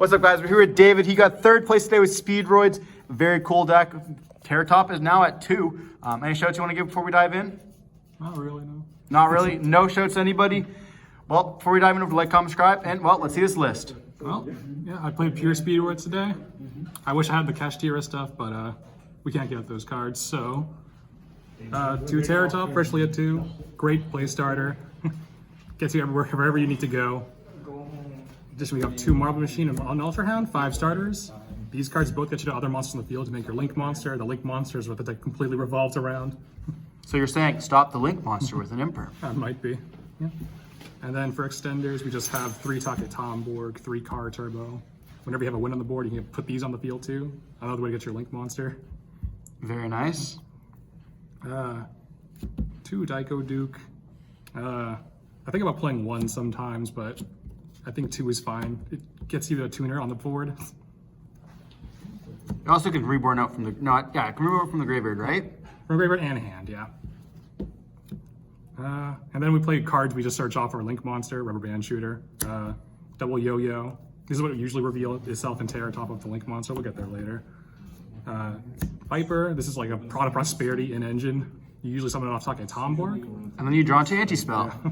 What's up, guys? We're here with David. He got third place today with Speedroids. Very cool deck. Terra Top is now at 2. Any shouts you want to give before we dive in? Not really, no. Not really? No shouts to anybody? Well, before we dive in, over to like, comment, subscribe, and well, let's see this list. Well, yeah, I played pure Speedroid today. I wish I had the Kashtira stuff, but we can't get those cards. So, 2 Terra Top, freshly at 2. Great play starter. Gets you everywhere, wherever you need to go. Additionally, we have 2 Marble Machine on Ultra Hound, 5 starters. These cards both get you to other monsters in the field to make your Link monster. The Link monster is what the deck completely revolves around. So you're saying stop the Link monster with an Imper. That might be. Yeah. And then for extenders, we just have 3 Take Tomborg, 3 Car Turbo. Whenever you have a win on the board, you can put these on the field too. Another way to get your Link monster. Very nice. 2 Daiko Duke. I think about playing 1 sometimes, but I think 2 is fine. It gets you a tuner on the board. You also can reborn out from the, it can reborn from the graveyard, right? From graveyard and hand, yeah. And then we play cards we just search off our Link monster, Rubber Band Shooter, Double Yo-Yo. This is what usually reveal itself in Terra Top of the Link monster. We'll get there later. Viper, this is like a Prod of Prosperity in engine. You usually summon it off Take Tomborg. And then you draw into anti-spell. Yeah.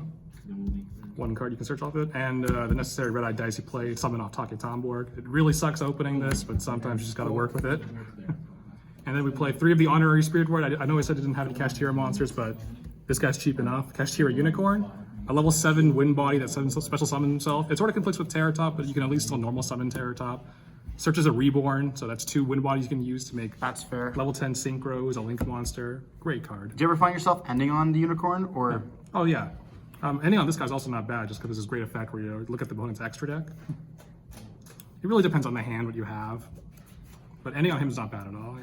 1 card you can search off it, and the necessary red-eye dice you play, summon off Take Tomborg. It really sucks opening this, but sometimes you just gotta work with it. And then we play 3 of the honorary Speedroid. I know I said it didn't have any Kashtira monsters, but this guy's cheap enough. Kashtira Unicorn, a level 7 wind body that special summons himself. It sort of conflicts with Terra Top, but you can at least still normal summon Terra Top. Search is a reborn, so that's 2 wind bodies you can use to make That's fair. level 10 Synchros, a Link monster. Great card. Do you ever find yourself ending on the Unicorn, or? Oh yeah. Ending on this guy's also not bad, just because there's this great effect where you look at the opponent's extra deck. It really depends on the hand, what you have. But ending on him is not bad at all,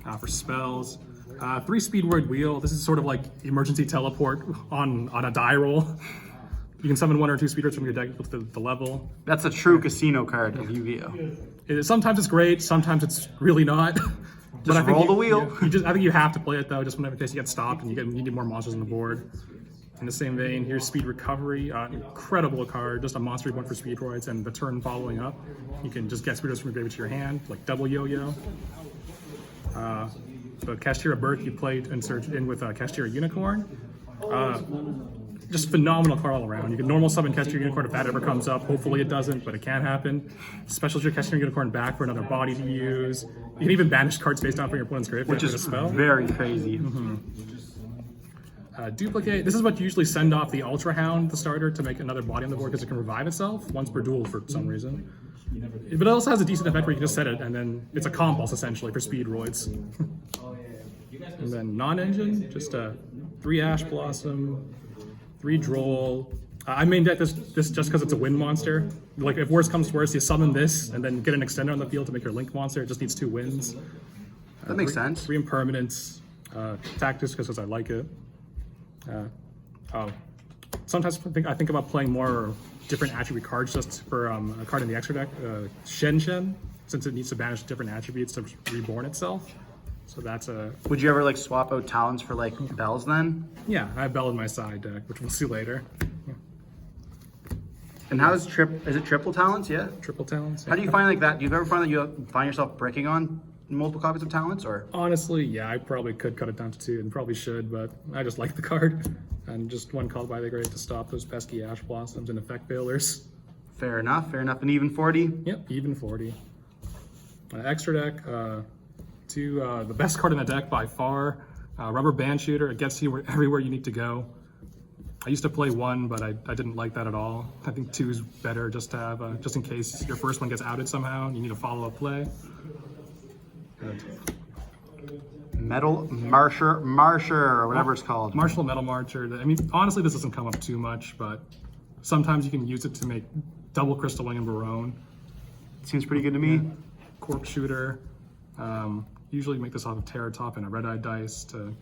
yeah. For spells, 3 Speedroid Wheel. This is sort of like emergency teleport on a die roll. You can summon 1 or 2 Speedroids from your deck with the level. That's a true casino card of Yu-Gi-Oh! Sometimes it's great, sometimes it's really not. Just I think roll the wheel. I think you have to play it though, just whenever in case you get stopped and you need more monsters on the board. In the same vein, here's Speed Recovery, incredible card, just a monster reborn for Speedroids, and the turn following up, you can just get Speedroids from your graveyard to your hand, like Double Yo-Yo. The Kashtira Birth you played and search in with Kashtira Unicorn. Just phenomenal card all around. You can normal summon Kashtira Unicorn if that ever comes up. Hopefully it doesn't, but it can happen. Special your Kashtira Unicorn back for another body to use. You can even banish cards face down from your opponent's graveyard Which is a spell. very crazy. Duplicate. This is what you usually send off the Ultra Hound, the starter, to make another body on the board because it can revive itself once per duel for some reason. But it also has a decent effect where you can just set it and then it's a comp boss essentially for Speedroids. And then non-engine, just 3 Ash Blossom, 3 Droll. I main deck this just because it's a wind monster. Like if worse comes to worse, you summon this and then get an extender on the field to make your Link monster. It just needs 2 wins. That makes sense. 3 Impermanence. Tactics because I like it. Sometimes I think about playing more different attribute cards just for a card in the extra deck. Shen, since it needs to banish different attributes to reborn itself. So that's a... Would you ever like swap out talents for like bells then? Yeah, I have Bell in my side deck, which we'll see later. Yeah. And how is it triple talents? Yeah. Triple talents. Yeah. How do you find like that? Do you ever find that you find yourself breaking on multiple copies of talents, or? Honestly, yeah, I probably could cut it down to 2 and probably should, but I just like the card. And just 1 called by the Great to stop those pesky Ash Blossoms and effect failures. Fair enough, fair enough. And even 40? Yep, even 40. Extra deck, the best card in the deck by far, Rubber Band Shooter. It gets you everywhere you need to go. I used to play 1, but I didn't like that at all. I think 2 is better just to have, just in case your first one gets outed somehow and you need a follow-up play. Good. Metal Marsher, or whatever it's called. Martial Metal Marcher. I mean, honestly, this doesn't come up too much, but sometimes you can use it to make double Crystal Wing and Barone. Seems pretty good to me. Corpse Shooter. Usually make this off of Terra Top and a red-eye dice to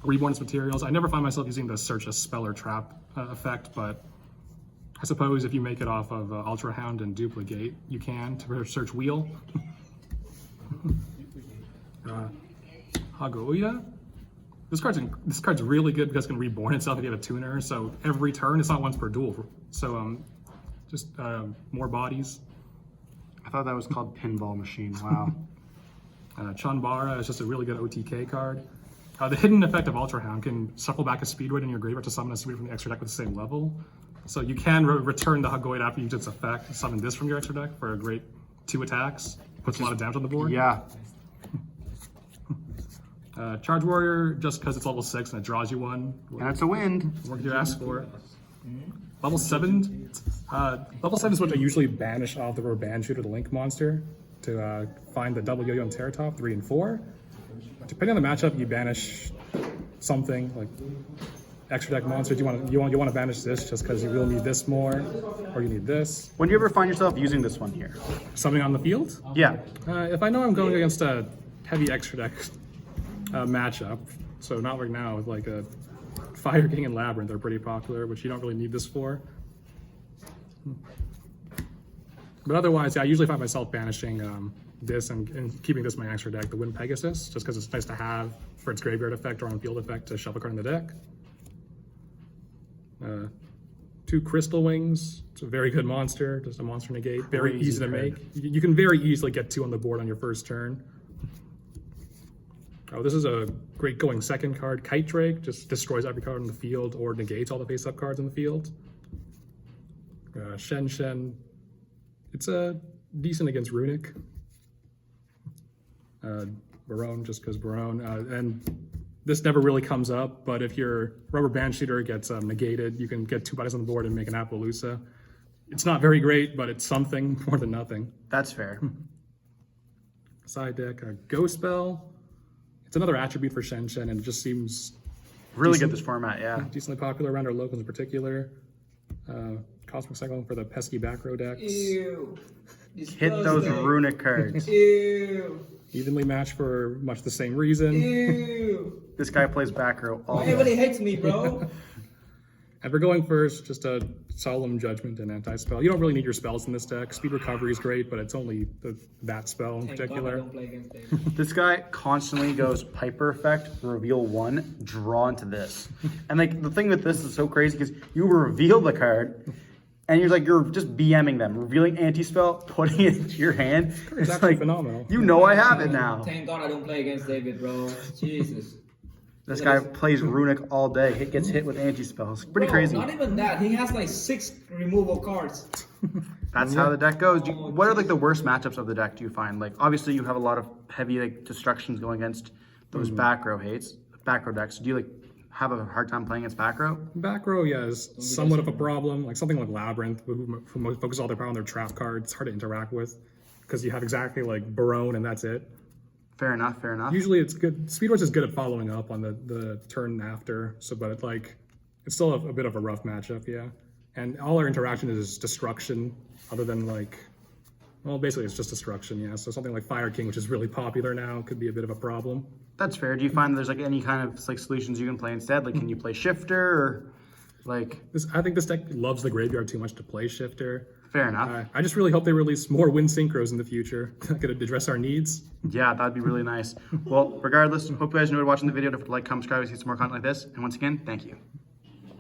reborn its materials. I never find myself using the search a spell or trap effect, but I suppose if you make it off of Ultra Hound and Duplicate, you can to search Wheel. Hagoya. This card's really good because it can reborn itself if you have a tuner. So every turn, it's not once per duel. So just more bodies. I thought that was called Pinball Machine. Wow. Chunbara is just a really good OTK card. The hidden effect of Ultra Hound can shuffle back a Speedroid in your graveyard to summon a Speedroid from the extra deck with the same level. So you can return the Hugoid after you use its effect, summon this from your extra deck for a great 2 attacks. Puts a lot of damage on the board. Yeah. Charge Warrior, just because it's level 6 and it draws you one. And it's a wind. What could you ask for? Level 7? Level 7 is what I usually banish off the rubber band shooter, the Link monster, to find the double yo-yo and Terra Top 3 and 4. Depending on the matchup, you banish something like extra deck monsters. You want to banish this just because you will need this more, or you need this. When do you ever find yourself using this one here? Something on the field? Yeah. If I know I'm going against a heavy extra deck matchup, so not right now, with like a Fire King and Labyrinth are pretty popular, which you don't really need this for. But otherwise, yeah, I usually find myself banishing this and keeping this in my extra deck, the Wind Pegasus, just because it's nice to have for its graveyard effect or on field effect to shuffle a card in the deck. 2 Crystal Wings. It's a very good monster, just a monster negate. Very Crazy easy to card. make. You can very easily get 2 on the board on your first turn. Oh, this is a great going second card. Kite Drake just destroys every card in the field or negates all the face-up cards in the field. Shen Shen. It's decent against Runic. Barone, just because Barone. And this never really comes up, but if your rubber band shooter gets negated, you can get 2 bodies on the board and make an Appaloosa. It's not very great, but it's something more than nothing. That's fair. Side deck, Ghost Spell. It's another attribute for Shen Shen, and it just seems Really good this format, yeah. decently popular around our locals in particular. Cosmic Cyclone for the pesky back row decks. Ew. Hit those runic cards. Ew. Evenly matched for much the same reason. Ew. This guy plays back row all day. Everybody hates me, bro. And for going first, just a Solemn Judgment and Anti-Spell. You don't really need your spells in this deck. Speed Recovery is great, but it's only that spell in Thank God I particular. don't play against David. This guy constantly goes Piper Effect, reveal 1, draw into this. And like the thing with this is so crazy because you reveal the card and you're just BMing them, revealing anti-spell, putting it into your hand. It's actually like phenomenal. You know I have it now. Thank God I don't play against David, bro. Jesus. This guy plays runic all day. He gets hit with anti-spells. Pretty Bro, crazy. Not even that. He has like 6 removal cards. That's how the deck goes. What are like the worst matchups of the deck do you find? Like obviously you have a lot of heavy like destructions going against those back row decks. Do you like have a hard time playing against back row? Back row, yeah, is somewhat of a problem. Like something like Labyrinth, who focus all their power on their trap cards. It's hard to interact with because you have exactly like Barone and that's it. Fair enough, fair enough. Usually it's good. Speedroid is good at following up on the turn after. So, but it's still a bit of a rough matchup, yeah. And all our interaction is destruction, other than well, basically it's just destruction, yeah. So something like Fire King, which is really popular now, could be a bit of a problem. That's fair. Do you find there's like any kind of like solutions you can play instead? Like, can you play Shifter or like? I think this deck loves the graveyard too much to play Shifter. Fair enough. I just really hope they release more Wind Synchros in the future that could address our needs. Yeah, that'd be really nice. Well, regardless, hope you guys enjoyed watching the video. Don't forget to like, comment, subscribe, see some more content like this. And once again, thank you.